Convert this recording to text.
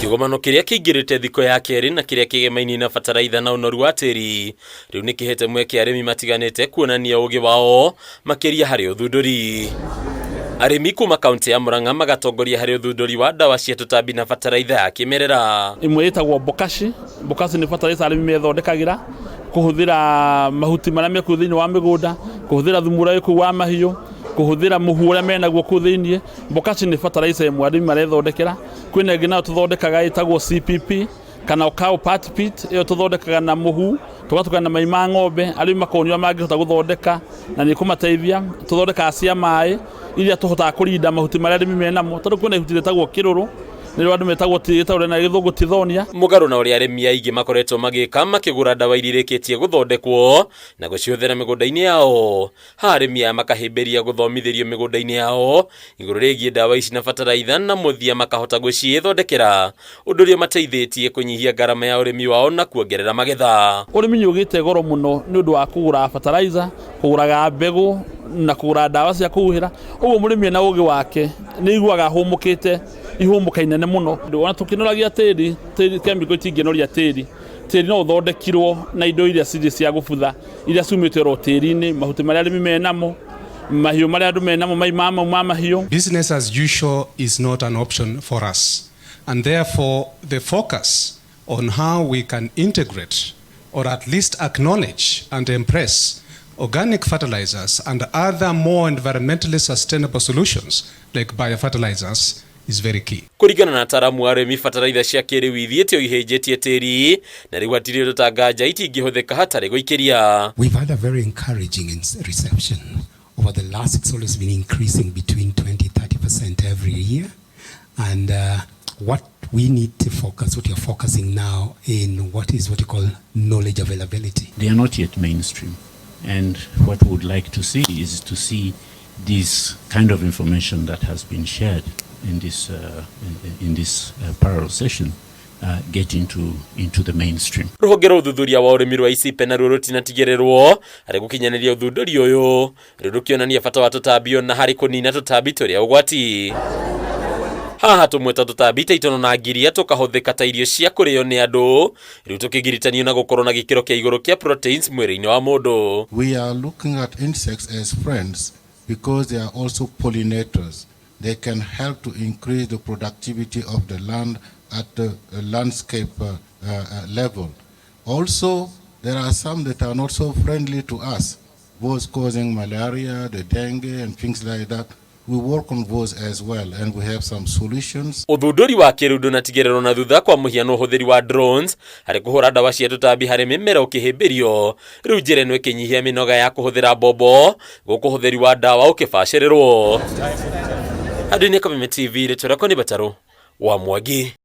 Kigomano kiria kiingirite thiko ya keri na kiria kigemaini na bataraitha na unoru wa tiri riu ni kihete mweke arimi matiganite kuonania ugi wao makiria hari uthunduri. Arimi kuma kaunti ya MURANG'A magatongoria hari uthunduri wa dawa cia tutambi na bataraitha ya kimerera. Imwe itagwo bokashi ni bataraitha arimi methondekagira kuhuthira mahuti maria me kuthini wa migunda, kuhuthira thumu uria ku wa mahiu, kuhuthira muhu uria menaguo ku thiini. Bokashi ni bataraitha imwe arimi marethondekera. Kwina ingĩ nayo tuthondekaga itagwo CPP kana cow pat pit, iyo tuthondekaga na muhu tugatukana na mai ma ng'ombe. Arimi makonio mangĩhota guthondeka na ni kumateithia. Tuthondekaga cia mai iria tuhotaga kurinda mahuti maria arimi menamo, tondu kwina ihuti ritagwo kiruru nĩrĩo andũ metagwo tĩĩri na gĩthũngũ tithonia. Mũgarũ na ũrĩa arĩmi aingĩ makoretwo magĩka makĩgũra dawa iria irĩkĩtie gũthondekwo na gũcihũthĩra mĩgũnda-inĩ yao. Ha arĩmi aya makahĩmbĩria gũthomithĩrio mĩgũnda-inĩ yao igũrũ rĩgiĩ dawa ici na bataraitha na mũthia makahota gũciĩthondekera, ũndũ ũrĩa mateithĩtie kũnyihia ngarama ya ũrĩmi wao na kuongerera magetha. Ũrĩmi nĩ ũgĩte goro mũno nĩ ũndũ wa kũgũra bataraitha, kũgũraga mbegũ na kũgũra dawa cia kũhuhĩra. Ũguo mũrĩmi ena ũgĩ wake nĩ iguaga ahũmũkĩte ihumuka inene muno. Ona tukinoragia tĩĩri chemical itingĩnoria tĩĩri no ũthondekirwo na indo iria cirĩ cia gũbutha iria ciumĩte ro tĩĩri-inĩ, mahuti marĩa arĩmi menamo, mahiũ marĩa andũ menamo, mai ma mahiũ. Business as usual is not an option for us, and therefore the focus on how we can integrate or at least acknowledge and embrace organic fertilizers and other more environmentally sustainable solutions like biofertilizers is very key. Kurigana na ataramu arimi bataraitha cia kĩrĩu ithiĩte ihĩnjĩtie tĩĩri na rĩu hatirĩ rũtanganja itingĩhũthĩka hatarĩ gũikĩria. We've had a very encouraging reception over the last. It's always been increasing between 20-30% every year, and what we need to focus, what you're focusing now in, what you call knowledge availability. They are not yet mainstream, and what we would like to see is to see this kind of information that has been shared in this parallel session get into the mainstream. Ruhonge rwa uthuthuria wa urimi rwa ICP na ruo rutinatigĩrĩrwo harĩ gũkinyanĩria uthunduri ũyũ rũkĩonania bata wa tũtambi na harĩ kũnina tũtambi tũrĩa ũgwati. Haha tũmwe ta tũtambi ta itono na ngiria tũkahũthĩka ta irio cia kũrĩo nĩ andũ, rĩu tũkĩgiritanio na gũkorwo na gĩkĩro kĩa igũrũ kĩa proteins mwĩrĩ-inĩ wa mũndũ. We are looking at insects as friends because they are also pollinators. They can help to increase the productivity of the land at the landscape level. Also, there are some that are not so friendly to us, those causing malaria, the dengue and things like that. We work on those as well, and we have some solutions. Uthunduri wa kĩrĩu ndũnatigĩrĩrwo na thutha kwa mũhiano ũhũthĩri wa drones harĩ kũhũra dawa cia tũtambi harĩ mĩmera ũkĩhĩmbĩrio. Rĩu njĩra ĩno ĩkĩnyihia mĩnoga ya kũhũthĩra mbombo gũkũ ũhũthĩri wa dawa ũkĩbacĩrĩrwo. Andũ-inĩ KUONANIA TV rĩtwa rĩakwa nĩ Bataro wa Mwangi.